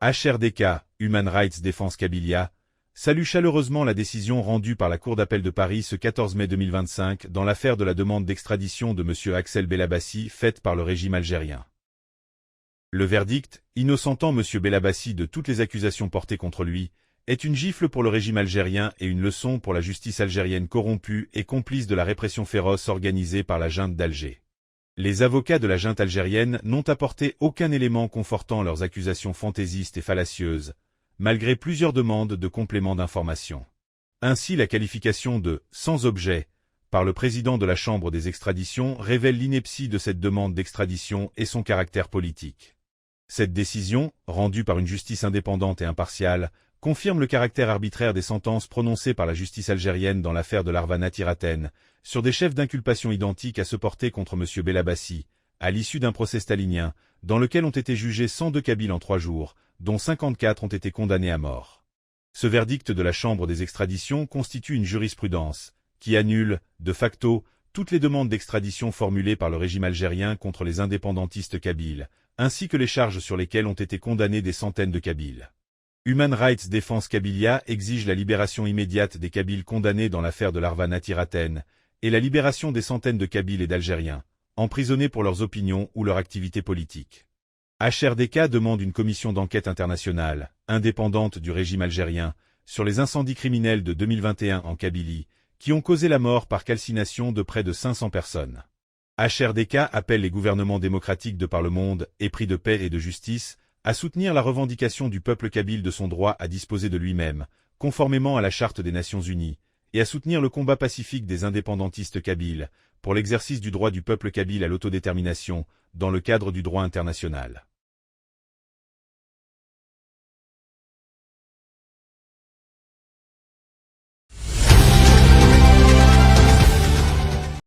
HRDK, Human Rights Defense Kabylia, salue chaleureusement la décision rendue par la Cour d'appel de Paris ce 14 mai 2025 dans l'affaire de la demande d'extradition de M. Axel Belabassi faite par le régime algérien. Le verdict, innocentant M. Belabassi de toutes les accusations portées contre lui, est une gifle pour le régime algérien et une leçon pour la justice algérienne corrompue et complice de la répression féroce organisée par la junte d'Alger. Les avocats de la junte algérienne n'ont apporté aucun élément confortant leurs accusations fantaisistes et fallacieuses, malgré plusieurs demandes de compléments d'information. Ainsi, la qualification de « sans objet » par le président de la Chambre des extraditions révèle l'ineptie de cette demande d'extradition et son caractère politique. Cette décision, rendue par une justice indépendante et impartiale, confirme le caractère arbitraire des sentences prononcées par la justice algérienne dans l'affaire de l'Arvana Tiraten, sur des chefs d'inculpation identiques à ceux portés contre M. Belabassi, à l'issue d'un procès stalinien, dans lequel ont été jugés 102 Kabyles en 3 jours, dont 54 ont été condamnés à mort. Ce verdict de la Chambre des extraditions constitue une jurisprudence, qui annule, de facto, toutes les demandes d'extradition formulées par le régime algérien contre les indépendantistes kabyles, ainsi que les charges sur lesquelles ont été condamnés des centaines de Kabyles. Human Rights Defense Kabylia exige la libération immédiate des Kabyles condamnés dans l'affaire de l'Arvana Tiraten, et la libération des centaines de Kabyles et d'Algériens, emprisonnés pour leurs opinions ou leur activité politique. HRDK demande une commission d'enquête internationale, indépendante du régime algérien, sur les incendies criminels de 2021 en Kabylie, qui ont causé la mort par calcination de près de 500 personnes. HRDK appelle les gouvernements démocratiques de par le monde, épris de paix et de justice, à soutenir la revendication du peuple kabyle de son droit à disposer de lui-même, conformément à la Charte des Nations Unies, et à soutenir le combat pacifique des indépendantistes kabyles, pour l'exercice du droit du peuple kabyle à l'autodétermination, dans le cadre du droit international.